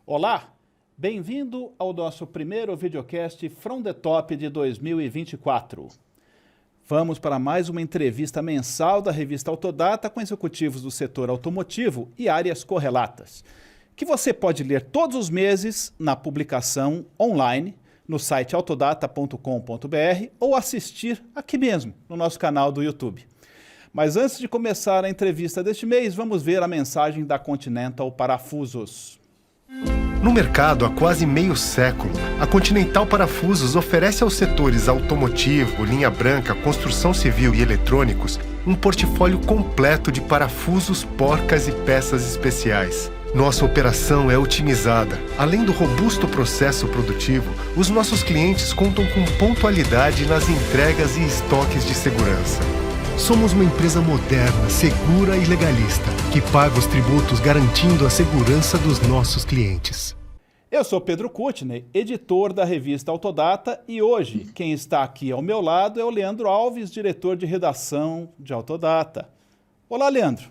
Olá, bem-vindo ao nosso primeiro videocast From the Top de 2024. Vamos para mais uma entrevista mensal da revista Autodata com executivos do setor automotivo e áreas correlatas, que você pode ler todos os meses na publicação online no site autodata.com.br ou assistir aqui mesmo no nosso canal do YouTube. Mas antes de começar a entrevista deste mês, vamos ver a mensagem da Continental Parafusos. No mercado há quase meio século, a Continental Parafusos oferece aos setores automotivo, linha branca, construção civil e eletrônicos um portfólio completo de parafusos, porcas e peças especiais. Nossa operação é otimizada. Além do robusto processo produtivo, os nossos clientes contam com pontualidade nas entregas e estoques de segurança. Somos uma empresa moderna, segura e legalista, que paga os tributos garantindo a segurança dos nossos clientes. Eu sou Pedro Kutner, editor da revista Autodata, e hoje quem está aqui ao meu lado é o Leandro Alves, diretor de redação de Autodata. Olá, Leandro.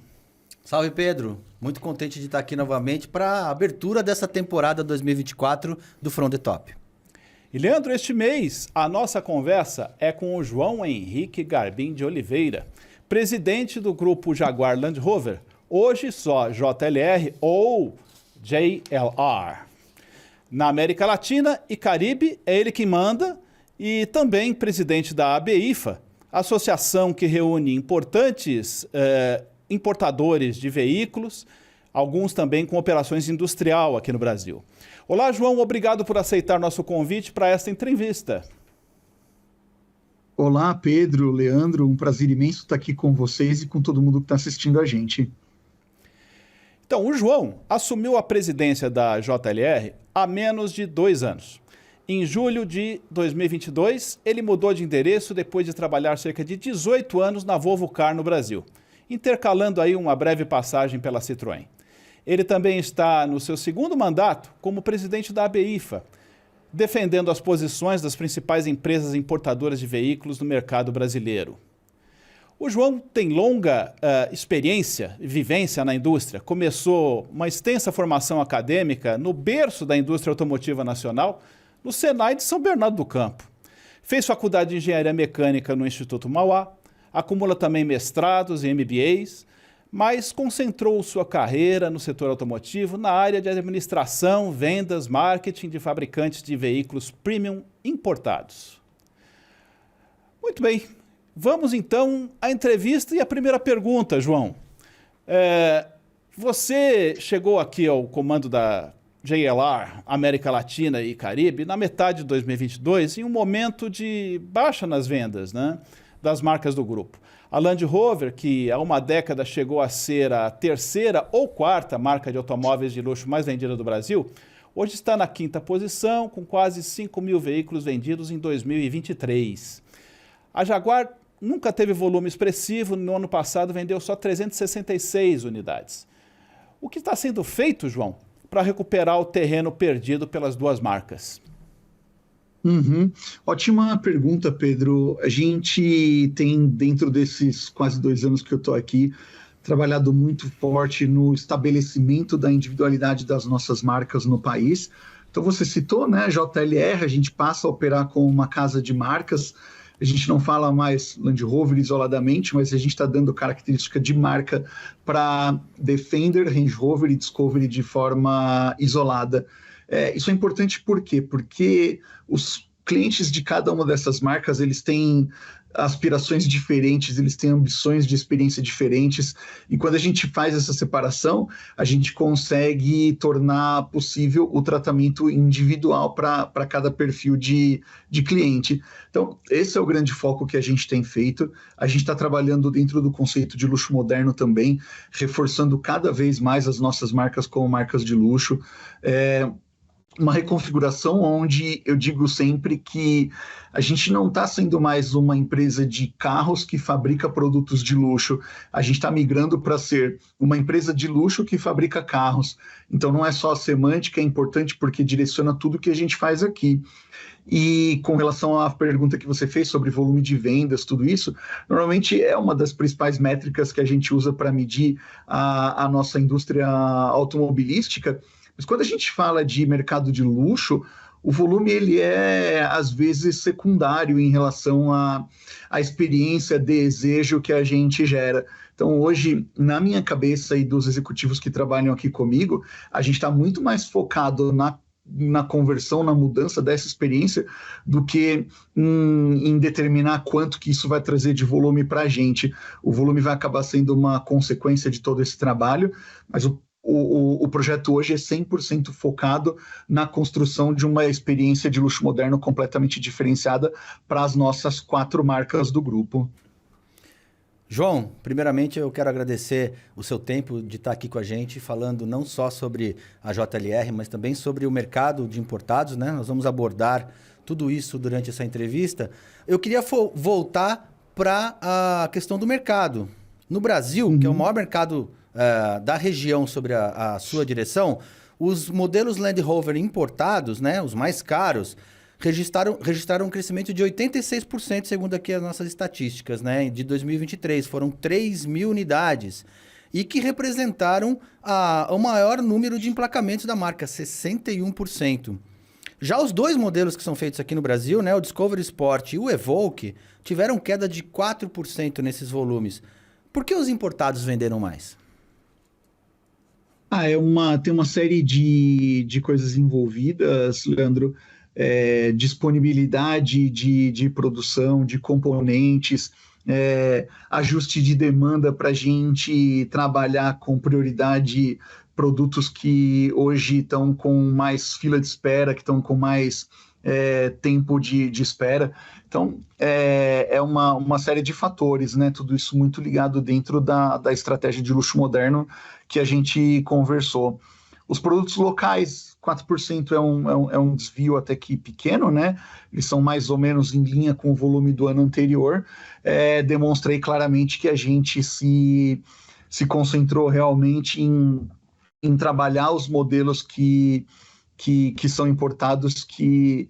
Salve, Pedro. Muito contente de estar aqui novamente para a abertura dessa temporada 2024 do From the Top. E, Leandro, este mês a nossa conversa é com o João Henrique Garbim de Oliveira, presidente do grupo Jaguar Land Rover, hoje só JLR ou JLR. Na América Latina e Caribe é ele que manda, e também presidente da ABIFA, associação que reúne importantes importadores de veículos, alguns também com operações industrial aqui no Brasil. Olá, João, obrigado por aceitar nosso convite para esta entrevista. Olá, Pedro, Leandro, um prazer imenso estar aqui com vocês e com todo mundo que está assistindo a gente. Então, o João assumiu a presidência da JLR há menos de 2 anos. Em julho de 2022, ele mudou de endereço depois de trabalhar cerca de 18 anos na Volvo Car no Brasil, intercalando aí uma breve passagem pela Citroën. Ele também está no seu segundo mandato como presidente da ABIFA, defendendo as posições das principais empresas importadoras de veículos no mercado brasileiro. O João tem longa experiência e vivência na indústria. Começou uma extensa formação acadêmica no berço da indústria automotiva nacional, no Senai de São Bernardo do Campo. Fez faculdade de Engenharia Mecânica no Instituto Mauá, acumula também mestrados e MBAs, mas concentrou sua carreira no setor automotivo na área de administração, vendas, marketing de fabricantes de veículos premium importados. Muito bem, vamos então à entrevista e à primeira pergunta, João. Você chegou aqui ao comando da JLR, América Latina e Caribe, na metade de 2022, em um momento de baixa nas vendas, né, das marcas do grupo. A Land Rover, que há uma década chegou a ser a terceira ou quarta marca de automóveis de luxo mais vendida do Brasil, hoje está na 5ª posição, com quase 5 mil veículos vendidos em 2023. A Jaguar nunca teve volume expressivo, no ano passado vendeu só 366 unidades. O que está sendo feito, João, para recuperar o terreno perdido pelas duas marcas? Ótima pergunta, Pedro. A gente tem, dentro desses quase 2 anos que eu estou aqui, trabalhado muito forte no estabelecimento da individualidade das nossas marcas no país. Então, você citou, né, JLR, a gente passa a operar com uma casa de marcas. A gente não fala mais Land Rover isoladamente, mas a gente está dando característica de marca para Defender, Range Rover e Discovery de forma isolada. Isso é importante por quê? Porque os clientes de cada uma dessas marcas, eles têm aspirações diferentes, eles têm ambições de experiência diferentes, e quando a gente faz essa separação, a gente consegue tornar possível o tratamento individual para cada perfil de cliente. Então, esse é o grande foco que a gente tem feito. A gente está trabalhando dentro do conceito de luxo moderno também, reforçando cada vez mais as nossas marcas como marcas de luxo. Uma reconfiguração onde eu digo sempre que a gente não está sendo mais uma empresa de carros que fabrica produtos de luxo, a gente está migrando para ser uma empresa de luxo que fabrica carros. Então não é só a semântica, é importante porque direciona tudo que a gente faz aqui. E com relação à pergunta que você fez sobre volume de vendas, tudo isso, normalmente é uma das principais métricas que a gente usa para medir a nossa indústria automobilística, Mas quando a gente fala de mercado de luxo, o volume ele é, às vezes, secundário em relação à experiência, desejo que a gente gera. Então, hoje, na minha cabeça e dos executivos que trabalham aqui comigo, a gente está muito mais focado na conversão, na mudança dessa experiência, do que em determinar quanto que isso vai trazer de volume para a gente. O volume vai acabar sendo uma consequência de todo esse trabalho, mas o projeto hoje é 100% focado na construção de uma experiência de luxo moderno completamente diferenciada para as nossas 4 marcas do grupo. João, primeiramente eu quero agradecer o seu tempo de estar aqui com a gente, falando não só sobre a JLR, mas também sobre o mercado de importados, né? Nós vamos abordar tudo isso durante essa entrevista. Eu queria voltar para a questão do mercado. No Brasil, que é o maior mercado da região sobre a sua direção, os modelos Land Rover importados, né, os mais caros, registraram um crescimento de 86%, segundo aqui as nossas estatísticas, né, de 2023. Foram 3 mil unidades e que representaram o maior número de emplacamentos da marca, 61%. Já os 2 modelos que são feitos aqui no Brasil, né, o Discovery Sport e o Evoque, tiveram queda de 4% nesses volumes. Por que os importados venderam mais? Tem uma série de coisas envolvidas, Leandro. Disponibilidade de produção, de componentes, ajuste de demanda para a gente trabalhar com prioridade produtos que hoje estão com mais fila de espera, que estão com mais tempo de espera. Então, é uma série de fatores, né? Tudo isso muito ligado dentro da estratégia de luxo moderno que a gente conversou. Os produtos locais, 4% é um desvio até que pequeno, né? Eles são mais ou menos em linha com o volume do ano anterior. Demonstrei claramente que a gente se concentrou realmente em trabalhar os modelos que são importados, que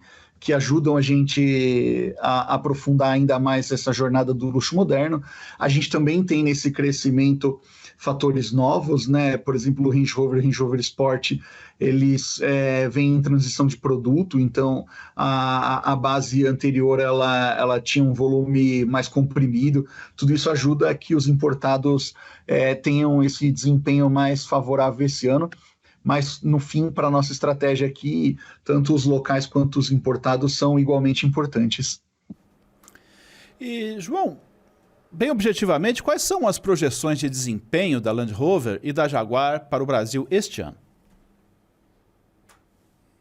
ajudam a gente a aprofundar ainda mais essa jornada do luxo moderno. A gente também tem nesse crescimento fatores novos, né? Por exemplo, o Range Rover Sport, eles vêm em transição de produto, então a base anterior ela tinha um volume mais comprimido. Tudo isso ajuda a que os importados tenham esse desempenho mais favorável esse ano. Mas, no fim, para a nossa estratégia aqui, tanto os locais quanto os importados são igualmente importantes. E, João, bem objetivamente, quais são as projeções de desempenho da Land Rover e da Jaguar para o Brasil este ano?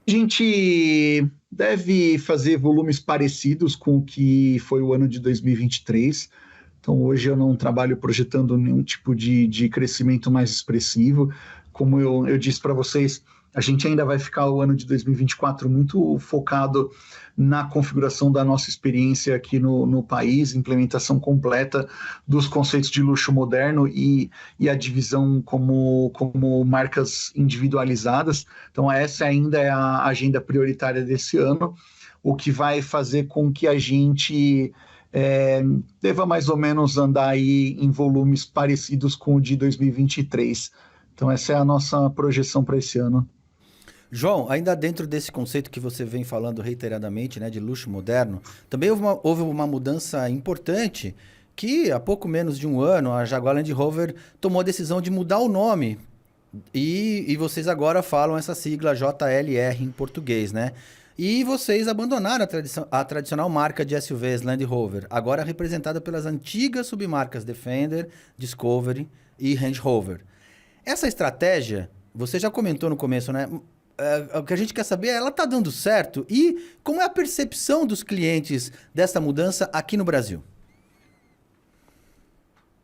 A gente deve fazer volumes parecidos com o que foi o ano de 2023. Então, hoje eu não trabalho projetando nenhum tipo de crescimento mais expressivo. Como eu disse para vocês, a gente ainda vai ficar o ano de 2024 muito focado na configuração da nossa experiência aqui no país, implementação completa dos conceitos de luxo moderno e a divisão como marcas individualizadas. Então, essa ainda é a agenda prioritária desse ano, o que vai fazer com que a gente deva mais ou menos andar aí em volumes parecidos com o de 2023. Então, essa é a nossa projeção para esse ano. João, ainda dentro desse conceito que você vem falando reiteradamente, né, de luxo moderno, também houve uma mudança importante que, há pouco menos de um ano, a Jaguar Land Rover tomou a decisão de mudar o nome. E vocês agora falam essa sigla JLR em português, né? E vocês abandonaram a tradicional marca de SUVs Land Rover, agora representada pelas antigas submarcas Defender, Discovery e Range Rover. Essa estratégia, você já comentou no começo, né? O que a gente quer saber é, ela está dando certo? E como é a percepção dos clientes dessa mudança aqui no Brasil?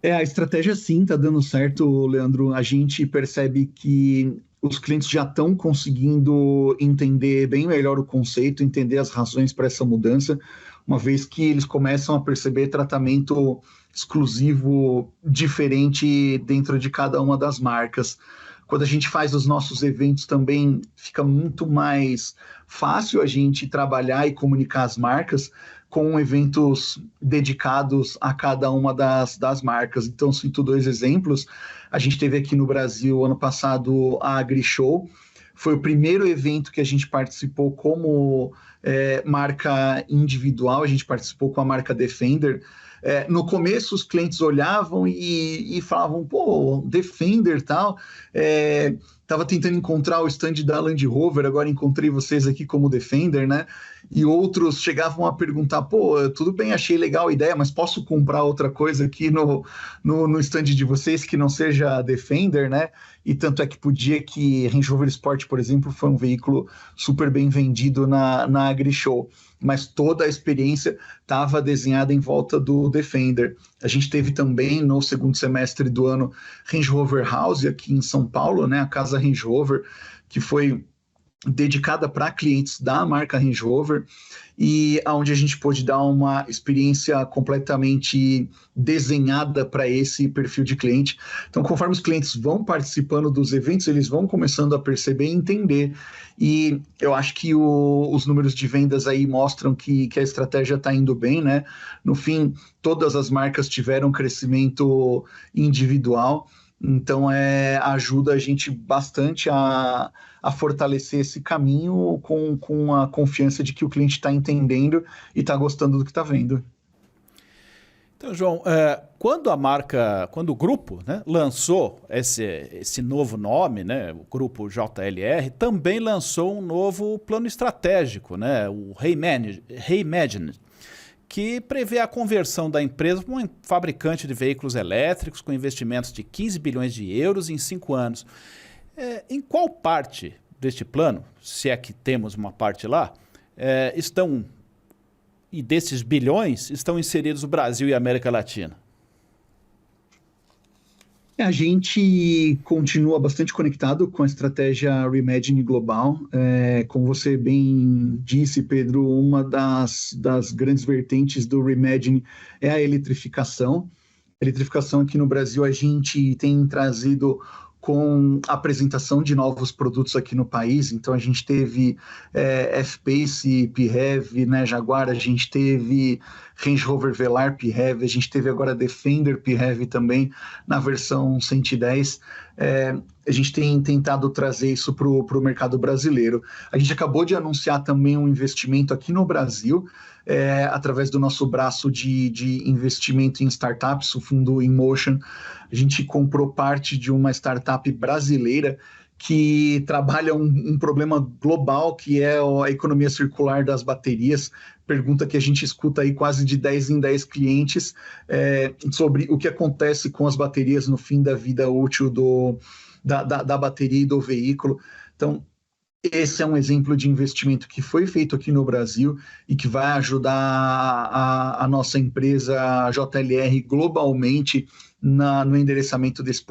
A estratégia sim está dando certo, Leandro. A gente percebe que os clientes já estão conseguindo entender bem melhor o conceito, entender as razões para essa mudança, uma vez que eles começam a perceber tratamento exclusivo diferente dentro de cada uma das marcas. Quando a gente faz os nossos eventos também fica muito mais fácil a gente trabalhar e comunicar as marcas com eventos dedicados a cada uma das marcas. Então, cito 2 exemplos. A gente teve aqui no Brasil, ano passado, a AgriShow. Foi o primeiro evento que a gente participou como marca individual, a gente participou com a marca Defender. No começo os clientes olhavam e falavam, pô, Defender e tal, estava tentando encontrar o stand da Land Rover, agora encontrei vocês aqui como Defender, né? E outros chegavam a perguntar, pô, tudo bem, achei legal a ideia, mas posso comprar outra coisa aqui no stand de vocês que não seja Defender, né? E tanto é que podia que Range Rover Sport, por exemplo, foi um veículo super bem vendido na AgriShow, mas toda a experiência estava desenhada em volta do Defender. A gente teve também, no segundo semestre do ano, Range Rover House, aqui em São Paulo, né, a casa Range Rover, que foi dedicada para clientes da marca Range Rover, e onde a gente pôde dar uma experiência completamente desenhada para esse perfil de cliente. Então, conforme os clientes vão participando dos eventos, eles vão começando a perceber e entender. E eu acho que os números de vendas aí mostram que a estratégia está indo bem, né? No fim, todas as marcas tiveram crescimento individual. Então, ajuda a gente bastante a fortalecer esse caminho com a confiança de que o cliente está entendendo e está gostando do que está vendo. Então, João, quando o grupo, né, lançou esse novo nome, né, o grupo JLR, também lançou um novo plano estratégico, né, o Reimagine, que prevê a conversão da empresa para um fabricante de veículos elétricos com investimentos de 15 bilhões de euros em 5 anos. Em qual parte deste plano, se é que temos uma parte lá, e desses bilhões, estão inseridos o Brasil e a América Latina? A gente continua bastante conectado com a estratégia Reimagine global. Como você bem disse, Pedro, uma das grandes vertentes do Reimagine é a eletrificação. A eletrificação aqui no Brasil a gente tem trazido com a apresentação de novos produtos aqui no país. Então a gente teve F-Pace, PHEV, né, Jaguar, a gente teve Range Rover Velar PHEV, a gente teve agora Defender PHEV também na versão 110. A gente tem tentado trazer isso para o mercado brasileiro. A gente acabou de anunciar também um investimento aqui no Brasil, através do nosso braço de investimento em startups, o fundo InMotion. A gente comprou parte de uma startup brasileira que trabalha um problema global, que é a economia circular das baterias. Pergunta que a gente escuta aí quase de 10 em 10 clientes sobre o que acontece com as baterias no fim da vida útil da bateria e do veículo. Então, esse é um exemplo de investimento que foi feito aqui no Brasil e que vai ajudar a nossa empresa JLR globalmente no endereçamento desse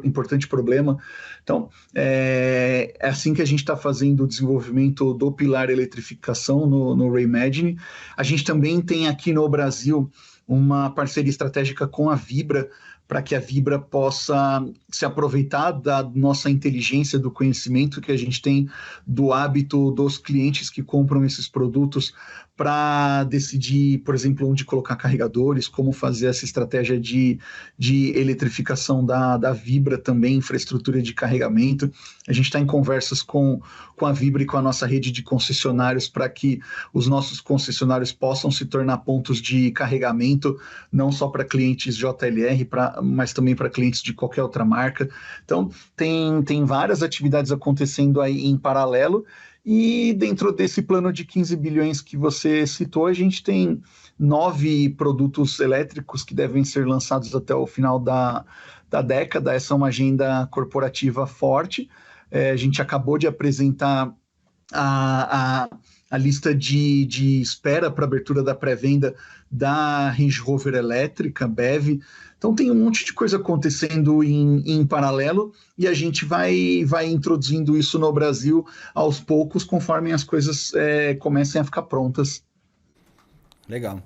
importante problema. Então, é assim que a gente está fazendo o desenvolvimento do pilar eletrificação no Reimagine. A gente também tem aqui no Brasil uma parceria estratégica com a Vibra, para que a Vibra possa se aproveitar da nossa inteligência, do conhecimento que a gente tem, do hábito dos clientes que compram esses produtos, para decidir, por exemplo, onde colocar carregadores, como fazer essa estratégia de eletrificação da Vibra também, infraestrutura de carregamento. A gente está em conversas com a Vibra e com a nossa rede de concessionários para que os nossos concessionários possam se tornar pontos de carregamento, não só para clientes JLR, mas também para clientes de qualquer outra marca. Então, tem várias atividades acontecendo aí em paralelo. E dentro desse plano de 15 bilhões que você citou, a gente tem 9 produtos elétricos que devem ser lançados até o final da década. Essa é uma agenda corporativa forte. A gente acabou de apresentar a lista de espera para abertura da pré-venda da Range Rover elétrica, BEV. Então tem um monte de coisa acontecendo em paralelo e a gente vai introduzindo isso no Brasil aos poucos, conforme as coisas comecem a ficar prontas. Legal.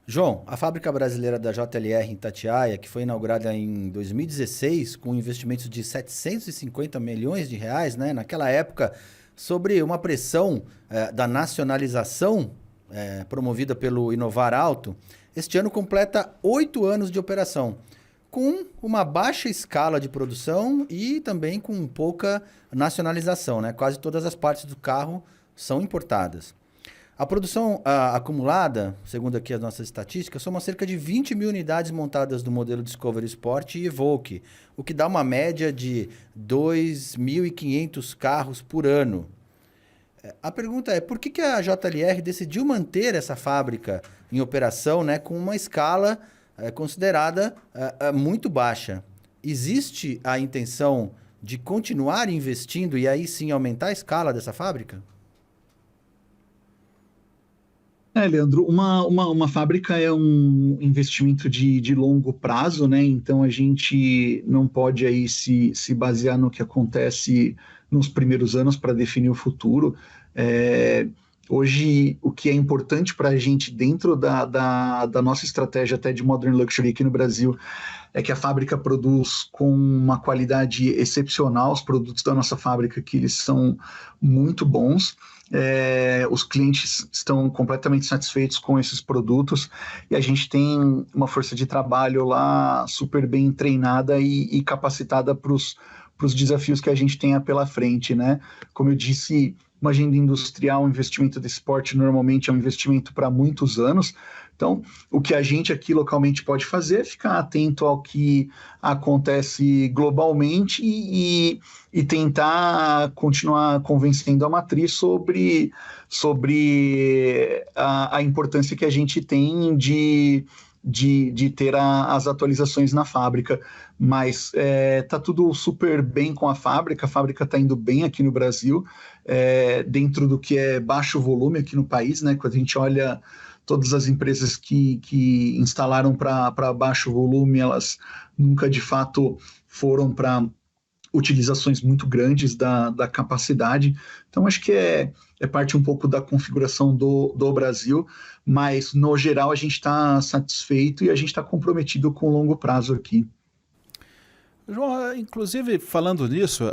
João, a fábrica brasileira da JLR em Itatiaia, que foi inaugurada em 2016 com investimentos de 750 milhões de reais, né? Naquela época, sobre uma pressão da nacionalização promovida pelo Inovar Auto, este ano completa 8 anos de operação. com uma baixa escala de produção e também com pouca nacionalização, né? Quase todas as partes do carro são importadas. A produção acumulada, segundo aqui as nossas estatísticas, soma cerca de 20 mil unidades montadas do modelo Discovery Sport e Evoque, o que dá uma média de 2.500 carros por ano. A pergunta é, por que a JLR decidiu manter essa fábrica em operação, né, com uma escala considerada muito baixa? Existe a intenção de continuar investindo e aí sim aumentar a escala dessa fábrica? Leandro, uma fábrica é um investimento de longo prazo, né? Então a gente não pode aí se basear no que acontece nos primeiros anos para definir o futuro. Hoje, o que é importante para a gente dentro da nossa estratégia até de Modern Luxury aqui no Brasil é que a fábrica produz com uma qualidade excepcional. Os produtos da nossa fábrica aqui, eles são muito bons. Os clientes estão completamente satisfeitos com esses produtos e a gente tem uma força de trabalho lá super bem treinada e capacitada para os desafios que a gente tenha pela frente, né? Como eu disse, uma agenda industrial, um investimento desse porte normalmente é um investimento para muitos anos. Então, o que a gente aqui localmente pode fazer é ficar atento ao que acontece globalmente e tentar continuar convencendo a matriz sobre a importância que a gente tem de ter as atualizações na fábrica. Mas está tudo super bem com a fábrica está indo bem aqui no Brasil, dentro do que é baixo volume aqui no país, né? Quando a gente olha todas as empresas que instalaram para baixo volume, elas nunca de fato foram para utilizações muito grandes da capacidade. Então, acho que é parte um pouco da configuração do Brasil, mas, no geral, a gente está satisfeito e a gente está comprometido com o longo prazo aqui. João, inclusive, falando nisso,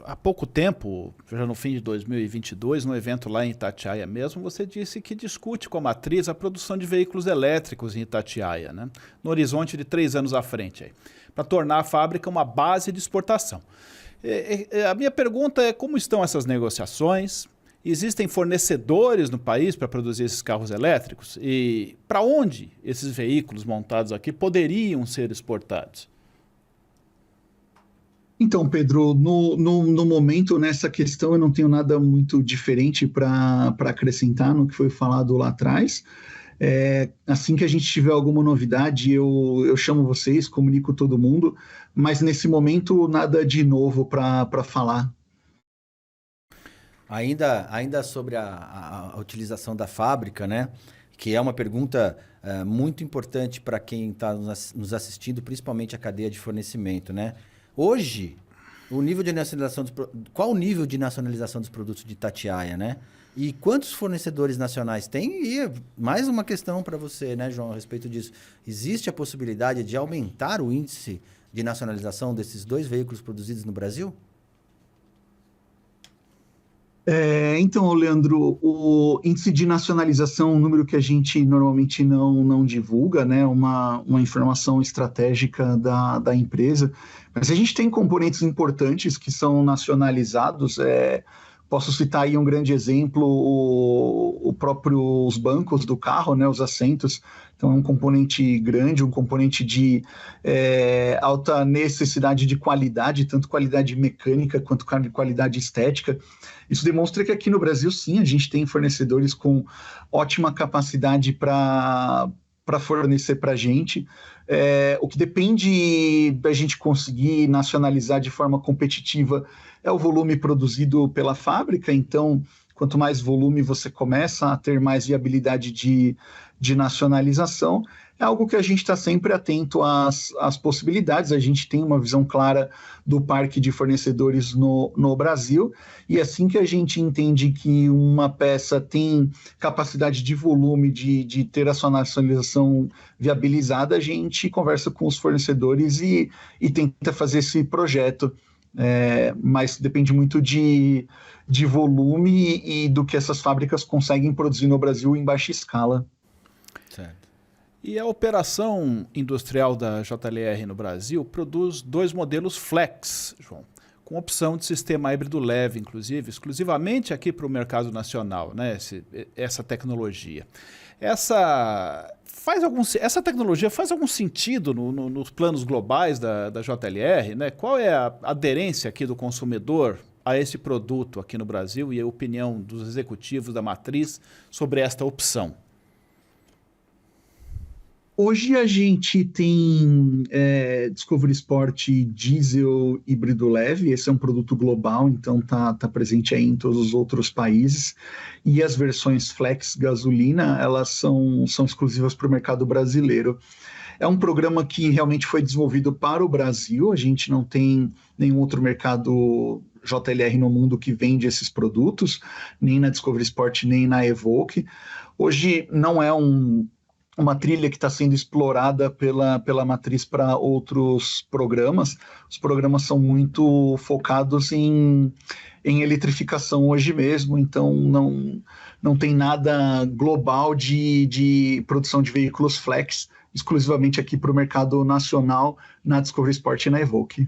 há pouco tempo, já no fim de 2022, no evento lá em Itatiaia mesmo, você disse que discute com a matriz a produção de veículos elétricos em Itatiaia, né? No horizonte de 3 anos à frente, para tornar a fábrica uma base de exportação. A minha pergunta é como estão essas negociações? Existem fornecedores no país para produzir esses carros elétricos? E para onde esses veículos montados aqui poderiam ser exportados? Então, Pedro, no momento, nessa questão, eu não tenho nada muito diferente para acrescentar no que foi falado lá atrás. Assim que a gente tiver alguma novidade, eu chamo vocês, comunico todo mundo, mas nesse momento, nada de novo para falar. Ainda sobre a utilização da fábrica, né? Que é uma pergunta muito importante para quem está nos assistindo, principalmente a cadeia de fornecimento, né? Hoje, qual o nível de nacionalização dos produtos de Itatiaia, né? E quantos fornecedores nacionais tem? E mais uma questão para você, né, João, a respeito disso. Existe a possibilidade de aumentar o índice de nacionalização desses 2 veículos produzidos no Brasil? Então, Leandro, o índice de nacionalização é um número que a gente normalmente não divulga, né? Uma informação estratégica da empresa, mas a gente tem componentes importantes que são nacionalizados. Posso citar aí um grande exemplo, os bancos do carro, né? Os assentos. Então, é um componente grande, um componente de alta necessidade de qualidade, tanto qualidade mecânica quanto qualidade estética. Isso demonstra que aqui no Brasil, sim, a gente tem fornecedores com ótima capacidade para fornecer para a gente. O que depende da gente conseguir nacionalizar de forma competitiva é o volume produzido pela fábrica. Então, quanto mais volume você começa a ter mais viabilidade de nacionalização. É algo que a gente está sempre atento às possibilidades. A gente tem uma visão clara do parque de fornecedores no Brasil, e assim que a gente entende que uma peça tem capacidade de volume de ter a sua nacionalização viabilizada, a gente conversa com os fornecedores e tenta fazer esse projeto. Mas depende muito de volume e do que essas fábricas conseguem produzir no Brasil em baixa escala. Certo. E a operação industrial da JLR no Brasil produz 2 modelos Flex, João, com opção de sistema híbrido leve, inclusive, exclusivamente aqui para o mercado nacional, né? Essa tecnologia. Essa tecnologia faz algum sentido nos planos globais da JLR, né? Qual é a aderência aqui do consumidor a esse produto aqui no Brasil e a opinião dos executivos da matriz sobre esta opção? Hoje a gente tem Discovery Sport diesel híbrido leve, esse é um produto global, então tá presente aí em todos os outros países, e as versões Flex gasolina, elas são exclusivas para o mercado brasileiro. É um programa que realmente foi desenvolvido para o Brasil, a gente não tem nenhum outro mercado JLR no mundo que vende esses produtos, nem na Discovery Sport, nem na Evoque. Hoje não é uma trilha que está sendo explorada pela matriz para outros programas. Os programas são muito focados em eletrificação hoje mesmo, então não tem nada global de produção de veículos flex, exclusivamente aqui para o mercado nacional, na Discovery Sport e na Evoque.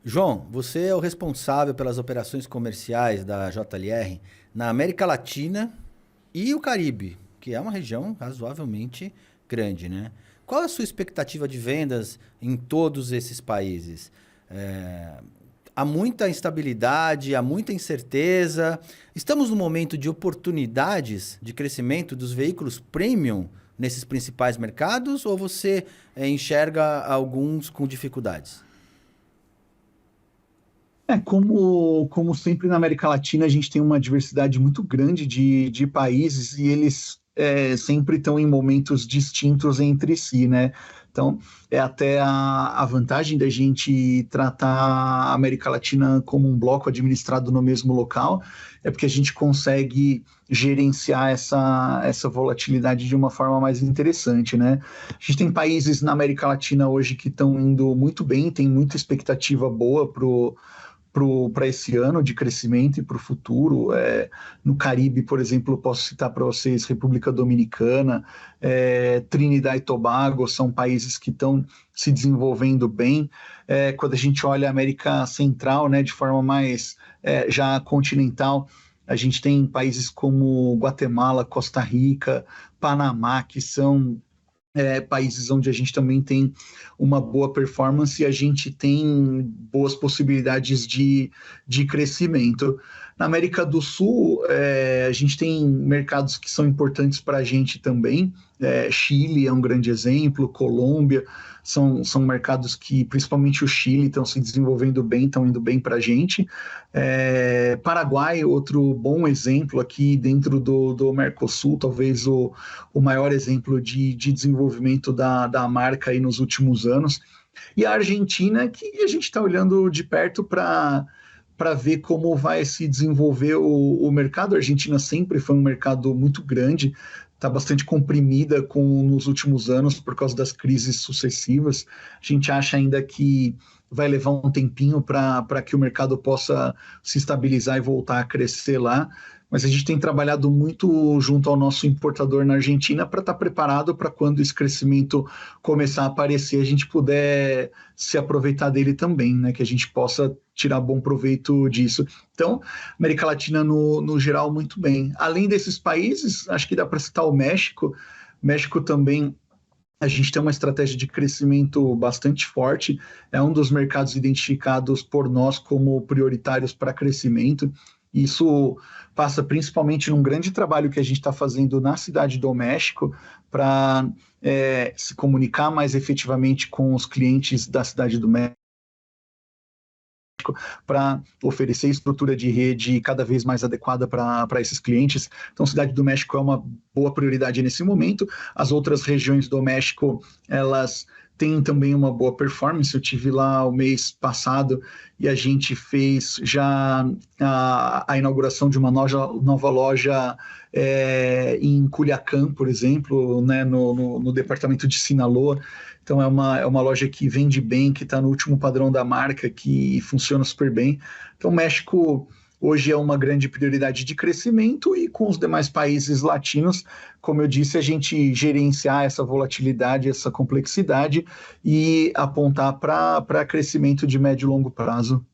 João, você é o responsável pelas operações comerciais da JLR na América Latina e o Caribe, que é uma região razoavelmente grande, né? Qual é a sua expectativa de vendas em todos esses países? Há muita instabilidade, há muita incerteza. Estamos num momento de oportunidades de crescimento dos veículos premium nesses principais mercados ou você enxerga alguns com dificuldades? Como sempre na América Latina, a gente tem uma diversidade muito grande de países e eles sempre estão em momentos distintos entre si, né? Então, é até a vantagem da gente tratar a América Latina como um bloco administrado no mesmo local, é porque a gente consegue gerenciar essa volatilidade de uma forma mais interessante, né? A gente tem países na América Latina hoje que estão indo muito bem, tem muita expectativa boa para esse ano de crescimento e para o futuro. No Caribe, por exemplo, posso citar para vocês República Dominicana, Trinidad e Tobago, são países que estão se desenvolvendo bem. Quando a gente olha a América Central, né, de forma mais já continental, a gente tem países como Guatemala, Costa Rica, Panamá, que são países onde a gente também tem uma boa performance e a gente tem boas possibilidades de crescimento. Na América do Sul, a gente tem mercados que são importantes para a gente também. Chile é um grande exemplo, Colômbia, são mercados que, principalmente o Chile, estão se desenvolvendo bem, estão indo bem para a gente. Paraguai, outro bom exemplo aqui dentro do Mercosul, talvez o maior exemplo de desenvolvimento da marca aí nos últimos anos. E a Argentina, que a gente está olhando de perto para ver como vai se desenvolver o mercado. A Argentina sempre foi um mercado muito grande, está bastante comprimida nos últimos anos por causa das crises sucessivas. A gente acha ainda que vai levar um tempinho para que o mercado possa se estabilizar e voltar a crescer lá. Mas a gente tem trabalhado muito junto ao nosso importador na Argentina para estar preparado para quando esse crescimento começar a aparecer, a gente puder se aproveitar dele também, né? Que a gente possa tirar bom proveito disso. Então, América Latina no geral muito bem. Além desses países, acho que dá para citar o México. México também, a gente tem uma estratégia de crescimento bastante forte, é um dos mercados identificados por nós como prioritários para crescimento. Isso passa principalmente num grande trabalho que a gente está fazendo na cidade do México para se comunicar mais efetivamente com os clientes da cidade do México, para oferecer estrutura de rede cada vez mais adequada para esses clientes. Então, a Cidade do México é uma boa prioridade nesse momento. As outras regiões do México, elas têm também uma boa performance. Eu tive lá o mês passado e a gente fez já a inauguração de uma nova loja em Culiacán, por exemplo, né, no departamento de Sinaloa. Então é uma loja que vende bem, que está no último padrão da marca, que funciona super bem. Então o México hoje é uma grande prioridade de crescimento e com os demais países latinos, como eu disse, a gente gerenciar essa volatilidade, essa complexidade e apontar para crescimento de médio e longo prazo.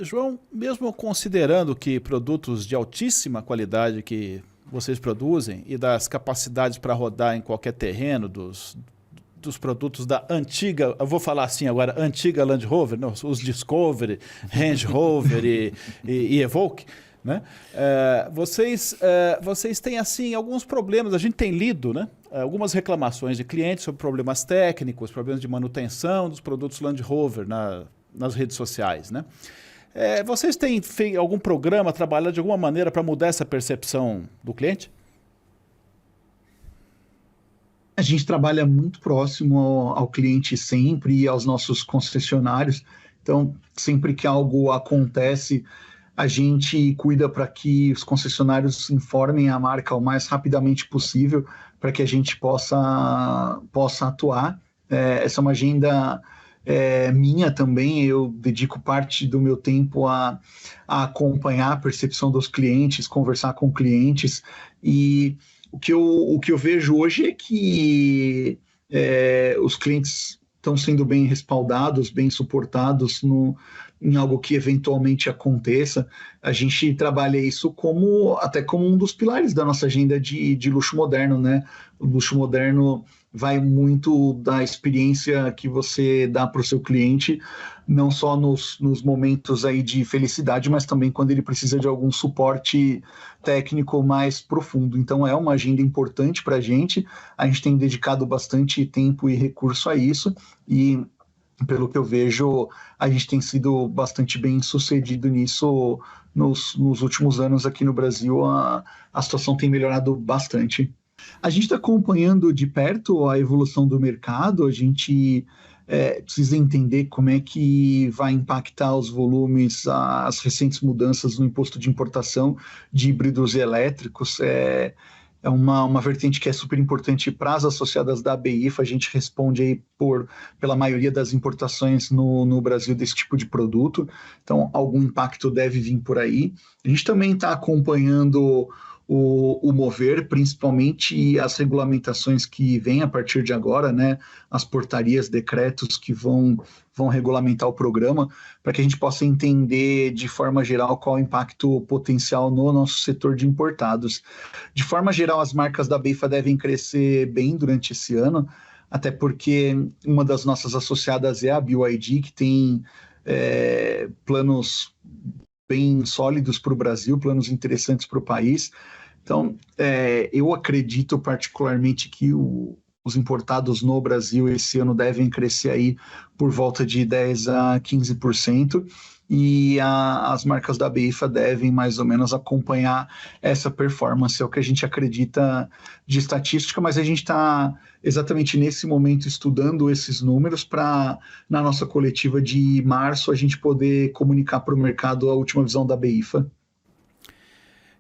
João, mesmo considerando que produtos de altíssima qualidade que vocês produzem e das capacidades para rodar em qualquer terreno, dos produtos da antiga, eu vou falar assim agora, antiga Land Rover, né? Os Discovery, Range Rover e Evoque, né? Vocês têm assim alguns problemas, a gente tem lido, né? Algumas reclamações de clientes sobre problemas técnicos, problemas de manutenção dos produtos Land Rover nas redes sociais, né? Vocês têm feito algum programa, trabalhado de alguma maneira para mudar essa percepção do cliente? A gente trabalha muito próximo ao cliente sempre e aos nossos concessionários. Então, sempre que algo acontece, a gente cuida para que os concessionários informem a marca o mais rapidamente possível para que a gente possa atuar. Essa é uma agenda minha também. Eu dedico parte do meu tempo a acompanhar a percepção dos clientes, conversar com clientes. E o que eu vejo hoje é que os clientes estão sendo bem respaldados, bem suportados em algo que eventualmente aconteça. A gente trabalha isso até como um dos pilares da nossa agenda de luxo moderno, né? O luxo moderno vai muito da experiência que você dá para o seu cliente, não só nos momentos aí de felicidade, mas também quando ele precisa de algum suporte técnico mais profundo. Então é uma agenda importante para a gente tem dedicado bastante tempo e recurso a isso, e pelo que eu vejo, a gente tem sido bastante bem sucedido nisso nos últimos anos aqui no Brasil. A situação tem melhorado bastante. A gente está acompanhando de perto a evolução do mercado. A gente precisa entender como é que vai impactar os volumes, as recentes mudanças no imposto de importação de híbridos e elétricos. É uma vertente que é super importante para as associadas da BIFA. A gente responde aí pela maioria das importações no Brasil desse tipo de produto, então algum impacto deve vir por aí. A gente também está acompanhando o mover, principalmente as regulamentações que vêm a partir de agora, né? As portarias, decretos que vão regulamentar o programa, para que a gente possa entender de forma geral qual é o impacto potencial no nosso setor de importados. De forma geral, as marcas da BIFA devem crescer bem durante esse ano, até porque uma das nossas associadas é a BYD, que tem planos bem sólidos para o Brasil, planos interessantes para o país. Então, eu acredito particularmente que os importados no Brasil esse ano devem crescer aí por volta de 10% a 15%, e as marcas da BIFA devem mais ou menos acompanhar essa performance. É o que a gente acredita de estatística, mas a gente está exatamente nesse momento estudando esses números para, na nossa coletiva de março, a gente poder comunicar para o mercado a última visão da BIFA.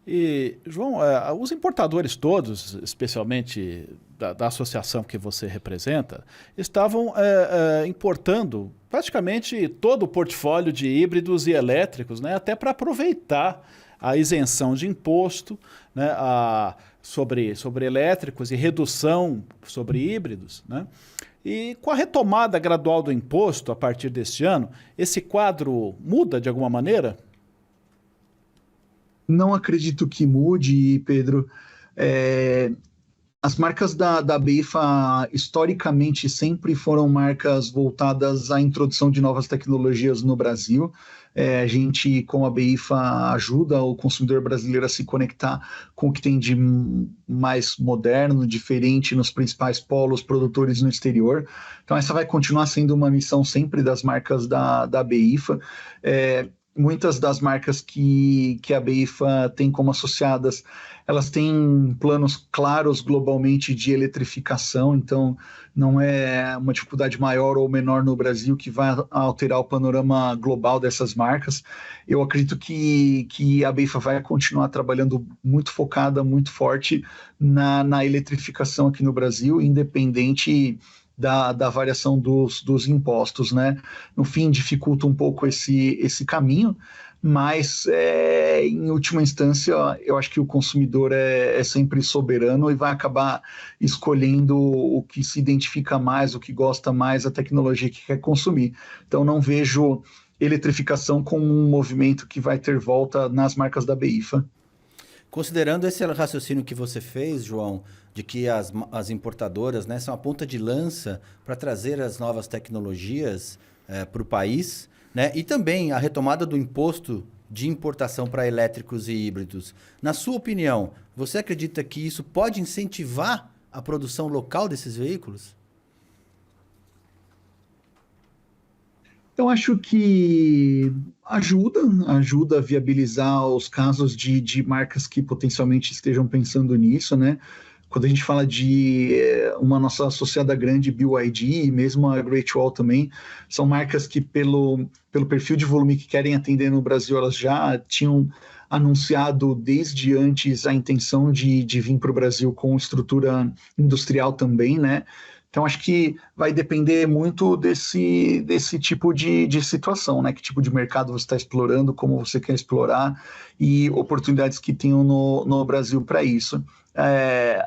E, João, os importadores todos, especialmente da associação que você representa, estavam importando praticamente todo o portfólio de híbridos e elétricos, né, até para aproveitar a isenção de imposto, né, sobre elétricos e redução sobre híbridos, né? E com a retomada gradual do imposto a partir deste ano, esse quadro muda de alguma maneira? Não acredito que mude, Pedro. As marcas da BIFA, historicamente, sempre foram marcas voltadas à introdução de novas tecnologias no Brasil. A gente, com a BIFA, ajuda o consumidor brasileiro a se conectar com o que tem de mais moderno, diferente nos principais polos produtores no exterior. Então, essa vai continuar sendo uma missão sempre das marcas da BIFA. Muitas das marcas que a BIFA tem como associadas, elas têm planos claros globalmente de eletrificação, então não é uma dificuldade maior ou menor no Brasil que vai alterar o panorama global dessas marcas. Eu acredito que a BIFA vai continuar trabalhando muito focada, muito forte na eletrificação aqui no Brasil, independente da variação dos impostos, né? No fim, dificulta um pouco esse caminho, mas em última instância, eu acho que o consumidor é sempre soberano e vai acabar escolhendo o que se identifica mais, o que gosta mais, a tecnologia que quer consumir. Então, não vejo eletrificação como um movimento que vai ter volta nas marcas da BIFA. Considerando esse raciocínio que você fez, João, de que as importadoras, né, são a ponta de lança para trazer as novas tecnologias para o país, né, e também a retomada do imposto de importação para elétricos e híbridos. Na sua opinião, você acredita que isso pode incentivar a produção local desses veículos? Eu acho que ajuda a viabilizar os casos de marcas que potencialmente estejam pensando nisso, né? Quando a gente fala de uma nossa associada grande, BYD, e mesmo a Great Wall também, são marcas que pelo perfil de volume que querem atender no Brasil, elas já tinham anunciado desde antes a intenção de vir para o Brasil com estrutura industrial também, né? Então, acho que vai depender muito desse tipo de situação, né? Que tipo de mercado você está explorando, como você quer explorar e oportunidades que tenham no Brasil para isso.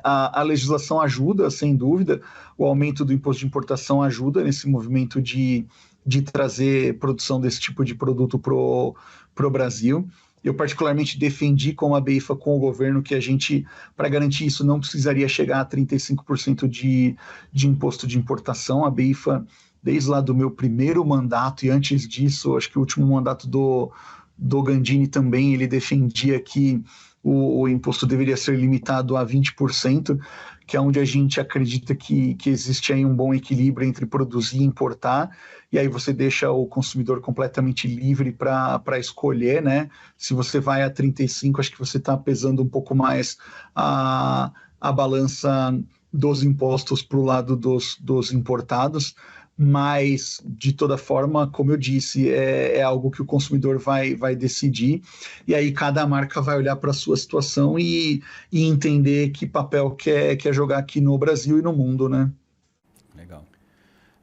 A legislação ajuda, sem dúvida, o aumento do imposto de importação ajuda nesse movimento de trazer produção desse tipo de produto para o Brasil. Eu particularmente defendi com a BIFA, com o governo, que a gente, para garantir isso, não precisaria chegar a 35% de imposto de importação. A BIFA, desde lá do meu primeiro mandato, e antes disso, acho que o último mandato do Gandini também, ele defendia que o imposto deveria ser limitado a 20%, que é onde a gente acredita que existe aí um bom equilíbrio entre produzir e importar, e aí você deixa o consumidor completamente livre para escolher, né? Se você vai a 35%, acho que você está pesando um pouco mais a balança dos impostos para o lado dos importados, mas, de toda forma, como eu disse, é algo que o consumidor vai decidir, e aí cada marca vai olhar para a sua situação e entender que papel quer jogar aqui no Brasil e no mundo, né? Legal.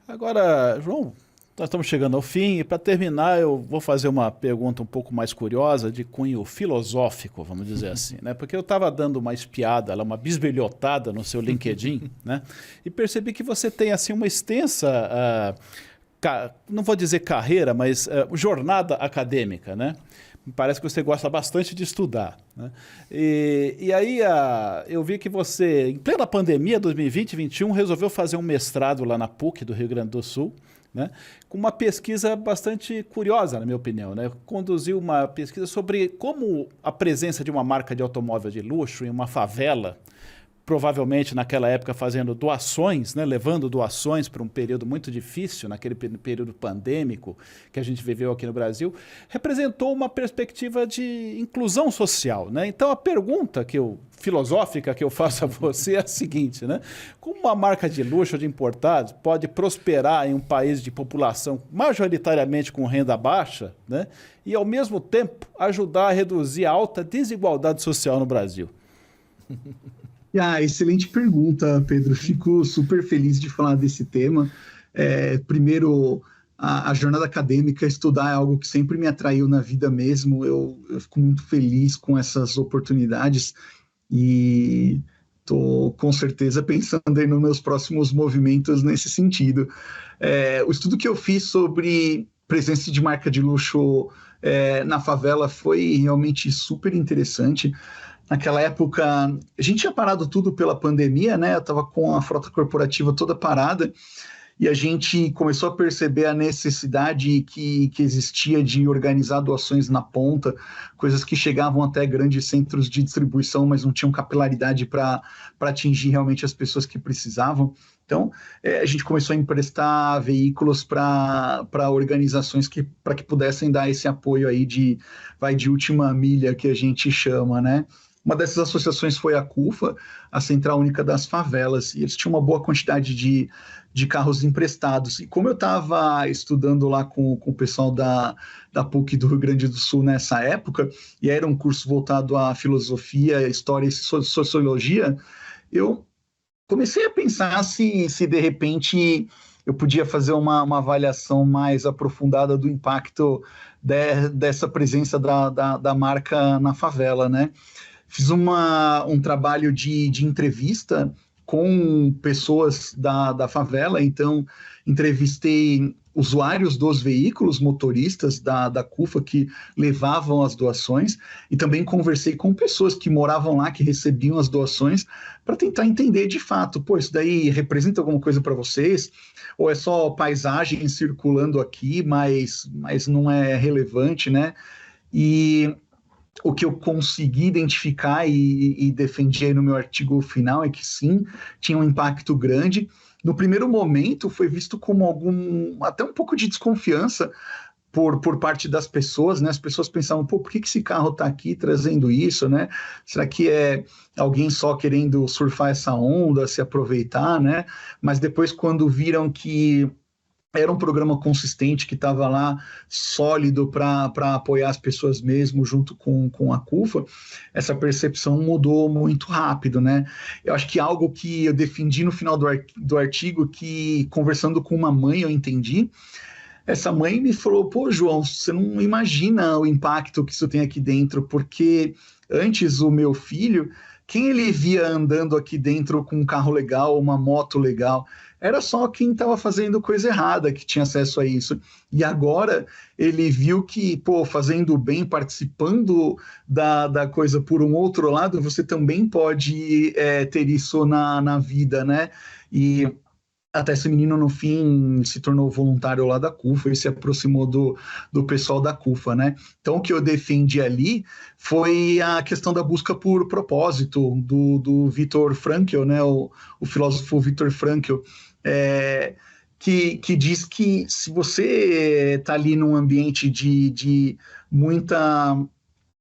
Agora, João, nós estamos chegando ao fim e para terminar eu vou fazer uma pergunta um pouco mais curiosa de cunho filosófico, vamos dizer assim, né? Porque eu estava dando uma espiada, uma bisbilhotada no seu LinkedIn, né? E percebi que você tem assim uma extensa, não vou dizer carreira, mas jornada acadêmica, né? Me parece que você gosta bastante de estudar, né? E aí eu vi que você, em plena pandemia 2020-2021, resolveu fazer um mestrado lá na PUC do Rio Grande do Sul, né, com uma pesquisa bastante curiosa, na minha opinião, né? Conduziu uma pesquisa sobre como a presença de uma marca de automóvel de luxo em uma favela, provavelmente naquela época fazendo doações, né, levando doações para um período muito difícil, naquele período pandêmico que a gente viveu aqui no Brasil, representou uma perspectiva de inclusão social, né? Então a pergunta filosófica que eu faço a você é a seguinte, né? Como uma marca de luxo de importados pode prosperar em um país de população majoritariamente com renda baixa, né, e ao mesmo tempo ajudar a reduzir a alta desigualdade social no Brasil? Excelente pergunta, Pedro. Fico super feliz de falar desse tema. Primeiro, a jornada acadêmica, estudar é algo que sempre me atraiu na vida mesmo. Eu fico muito feliz com essas oportunidades e estou com certeza pensando aí nos meus próximos movimentos nesse sentido. O estudo que eu fiz sobre presença de marca de luxo na favela foi realmente super interessante. Naquela época, a gente tinha parado tudo pela pandemia, né? Eu estava com a frota corporativa toda parada e a gente começou a perceber a necessidade que existia de organizar doações na ponta, coisas que chegavam até grandes centros de distribuição, mas não tinham capilaridade para atingir realmente as pessoas que precisavam. Então, a gente começou a emprestar veículos para organizações para que pudessem dar esse apoio aí de última milha, que a gente chama, né? Uma dessas associações foi a CUFA, a Central Única das Favelas, e eles tinham uma boa quantidade de carros emprestados. E como eu estava estudando lá com o pessoal da PUC do Rio Grande do Sul nessa época, e era um curso voltado à filosofia, história e sociologia, eu comecei a pensar se de repente eu podia fazer uma avaliação mais aprofundada do impacto dessa presença da marca na favela, né? Fiz um trabalho de entrevista com pessoas da favela, então entrevistei usuários dos veículos, motoristas da CUFA que levavam as doações, e também conversei com pessoas que moravam lá, que recebiam as doações, para tentar entender de fato, pô, isso daí representa alguma coisa para vocês? Ou é só paisagem circulando aqui, mas não é relevante, né? E o que eu consegui identificar e defendi aí no meu artigo final é que sim, tinha um impacto grande. No primeiro momento foi visto como até um pouco de desconfiança por parte das pessoas, né? As pessoas pensavam, pô, por que esse carro está aqui trazendo isso, né? Será que é alguém só querendo surfar essa onda, se aproveitar, né? Mas depois, quando viram que era um programa consistente, que estava lá sólido para apoiar as pessoas mesmo, junto com a CUFA, essa percepção mudou muito rápido, né? Eu acho que algo que eu defendi no final do artigo, que conversando com uma mãe eu entendi, essa mãe me falou, pô, João, você não imagina o impacto que isso tem aqui dentro, porque antes o meu filho, quem ele via andando aqui dentro com um carro legal, uma moto legal, era só quem estava fazendo coisa errada que tinha acesso a isso. E agora ele viu que, pô, fazendo bem, participando da coisa por um outro lado, você também pode ter isso na vida, né? E até esse menino, no fim, se tornou voluntário lá da CUFA e se aproximou do pessoal da CUFA, né? Então, o que eu defendi ali foi a questão da busca por propósito do Viktor Frankl, né? O filósofo Viktor Frankl, que diz que se você está ali num ambiente de muita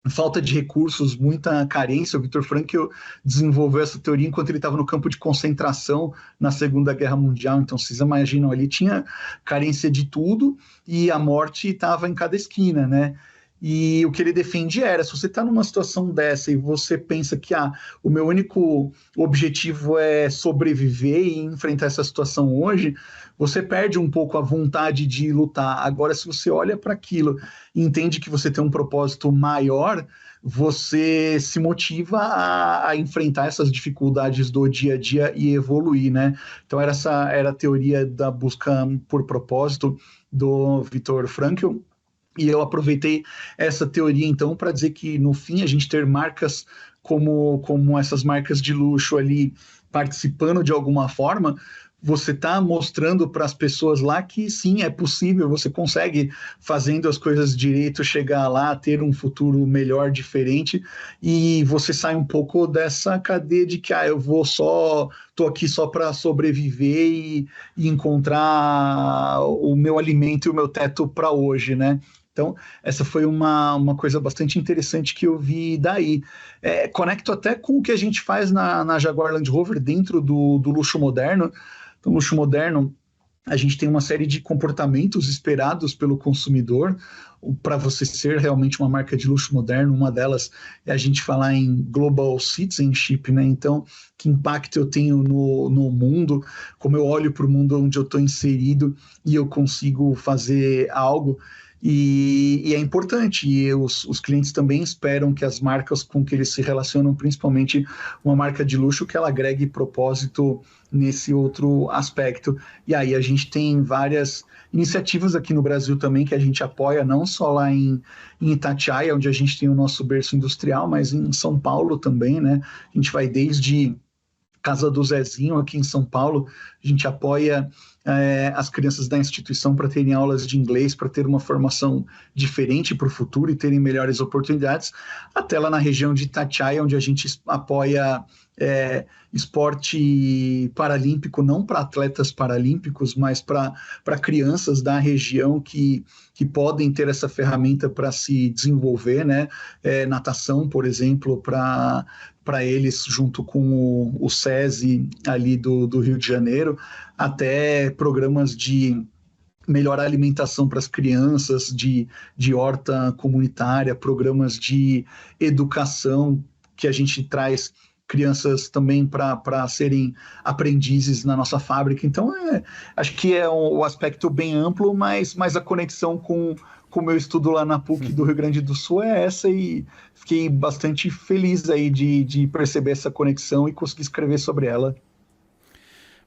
falta de recursos, muita carência. O Viktor Frankl desenvolveu essa teoria enquanto ele estava no campo de concentração na Segunda Guerra Mundial. Então, vocês imaginam, ali tinha carência de tudo e a morte estava em cada esquina, né? E o que ele defende era, se você está numa situação dessa e você pensa que o meu único objetivo é sobreviver e enfrentar essa situação hoje, você perde um pouco a vontade de lutar. Agora, se você olha para aquilo e entende que você tem um propósito maior, você se motiva a enfrentar essas dificuldades do dia a dia e evoluir, né? Então, essa era a teoria da busca por propósito do Viktor Frankl. E eu aproveitei essa teoria, então, para dizer que, no fim, a gente ter marcas como essas marcas de luxo ali participando de alguma forma, você está mostrando para as pessoas lá que, sim, é possível, você consegue, fazendo as coisas direito, chegar lá, ter um futuro melhor, diferente, e você sai um pouco dessa cadeia de que, eu estou aqui só para sobreviver e encontrar o meu alimento e o meu teto para hoje, né? Então, essa foi uma coisa bastante interessante que eu vi daí. Conecto até com o que a gente faz na Jaguar Land Rover dentro do luxo moderno. Então, no luxo moderno, a gente tem uma série de comportamentos esperados pelo consumidor para você ser realmente uma marca de luxo moderno. Uma delas é a gente falar em global citizenship, né? Então, que impacto eu tenho no mundo, como eu olho para o mundo onde eu estou inserido e eu consigo fazer algo. E é importante, e os clientes também esperam que as marcas com que eles se relacionam, principalmente uma marca de luxo, que ela agregue propósito nesse outro aspecto. E aí a gente tem várias iniciativas aqui no Brasil também que a gente apoia, não só lá em Itatiaia, onde a gente tem o nosso berço industrial, mas em São Paulo também, né? A gente vai desde Casa do Zezinho, aqui em São Paulo, a gente apoia as crianças da instituição para terem aulas de inglês, para ter uma formação diferente para o futuro e terem melhores oportunidades, até lá na região de Itatiaia, onde a gente apoia esporte paralímpico, não para atletas paralímpicos, mas para crianças da região que podem ter essa ferramenta para se desenvolver, né? Natação, por exemplo, para eles, junto com o SESI ali do Rio de Janeiro, até programas de melhor alimentação para as crianças, de horta comunitária, programas de educação que a gente traz crianças também para serem aprendizes na nossa fábrica. Então, acho que é um aspecto bem amplo, mas a conexão com o meu estudo lá na PUC do Rio Grande do Sul é essa, e fiquei bastante feliz aí de perceber essa conexão e conseguir escrever sobre ela.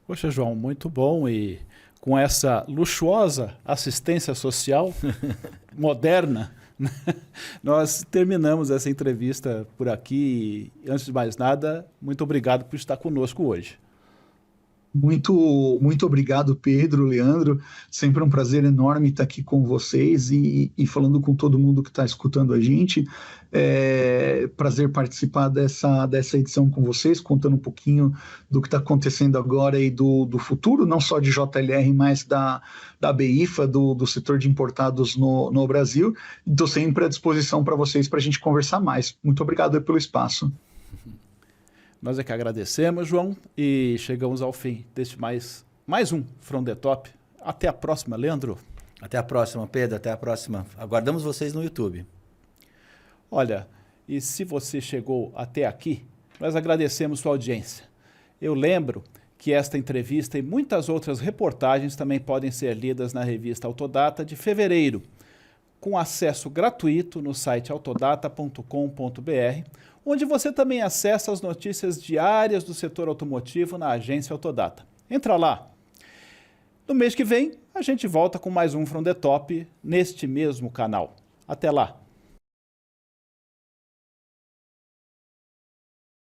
Poxa, João, muito bom, e com essa luxuosa assistência social moderna, nós terminamos essa entrevista por aqui. E, antes de mais nada, muito obrigado por estar conosco hoje. Muito obrigado, Pedro, Leandro. Sempre um prazer enorme estar aqui com vocês e falando com todo mundo que está escutando a gente. Prazer participar dessa edição com vocês, contando um pouquinho do que está acontecendo agora e do futuro, não só de JLR, mas da BIFA, do setor de importados no Brasil. Estou sempre à disposição para vocês, para a gente conversar mais. Muito obrigado aí pelo espaço. Nós é que agradecemos, João, e chegamos ao fim deste mais um From the Top. Até a próxima, Leandro. Até a próxima, Pedro, até a próxima. Aguardamos vocês no YouTube. Olha, e se você chegou até aqui, nós agradecemos sua audiência. Eu lembro que esta entrevista e muitas outras reportagens também podem ser lidas na revista Autodata de fevereiro, com acesso gratuito no site autodata.com.br, onde você também acessa as notícias diárias do setor automotivo na agência Autodata. Entra lá. No mês que vem, a gente volta com mais um From the Top neste mesmo canal. Até lá!